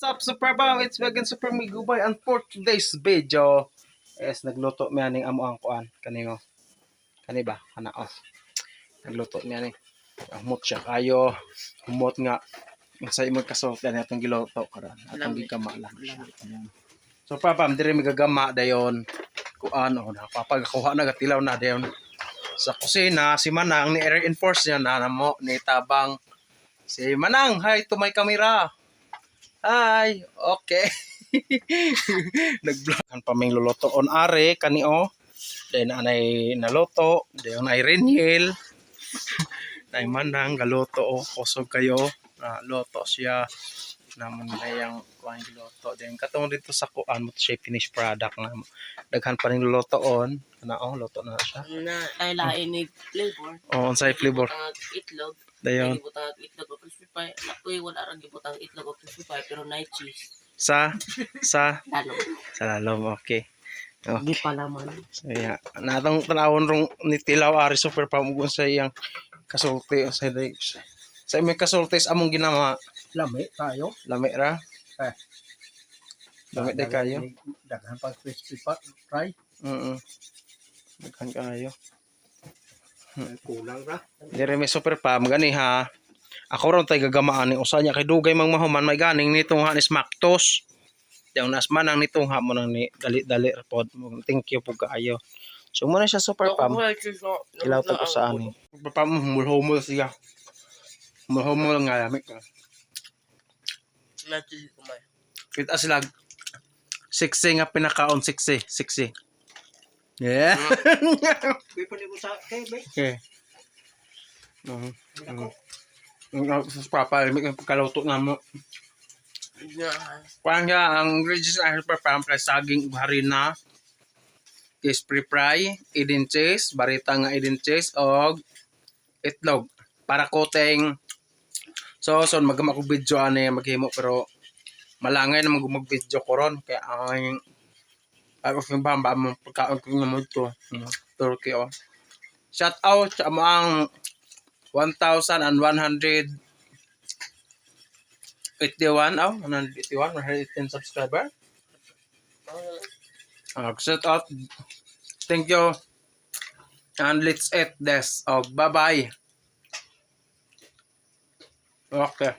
What's up, Super Bang? It's Vegan Super Migubay, and for today's video is nagluto mi aning amo ang kuan kanino. Kani ba? Kana oh. Nagluto mi ani. Humot siya kayo. Humot nga sa imong kasulti na atong giluto karon. Atong gigama lang siya. Ayan. So Super Bang, dire mi gagama dayon kuan oh, napapagakuha na gatilaw na dayon. Sa kusina si Manang ni reinforce niya na namo ni tabang si Manang, hi to my camera. Hi, okay. Nag-vlog kan paming luluto on are kanio. Then anay naloto, then ay Reniel. Nay Manang galuto o kusog kayo. Loto siya naman dayang kuan giluto. Then katong dito sa kuan mo siya finished product na daghan pa ning luluto on. Kanao luto na siya. Na ay lain ni flavor. Oh, unsay flavor? Itlog. Dayon. Gibutang itlog o crispy pie. Ako'y wala ra gibutang itlog o crispy pie pero night cheese. Sa Lalo. sa lalom, okay. Di pala man. So, yeah. Natang tanawon rong ni Tilaw Ari super pamugon sa iyang kasulti sa imong kasulti sa among ginama Lami tayo. lami ra. Eh. Lami day kayo. Daghan pag crispy pa fry. Daghan kayo. Kulang ra. Dire may super pam gani ha. Ako ron tay gagamaan ni usa nya kay dugay mang mahuman may ganing nitong ha ni Smaktos. Yang nasman ang nitong ha mo nang ni dali-dali pod. Thank you po kaayo. So muna siya super pam. Ilaw to ko sa ani. Pam humul-humul siya. Humul-humul nga lamig ka. Night cheese kumay. Kita sila siksi nga pinakaon siksi. Yeah. Di pa ni mo sa kay bay. Okay. Papa, may pagkaluto na mo. Parang nga, ang ingredients na super farm plus saging harina, crispy fry, Eden cheese, barita nga Eden cheese, o itlog. Para coating. So magama ko video ani maghimo pero malangay na mag-video ko ron. Kaya ang ako yung bamba mo pagkaon ko ng mo Turkey oh. Shout out sa mga 1,181 110 subscriber. Shout out. Thank you. And let's eat this. Oh, bye-bye. Okay.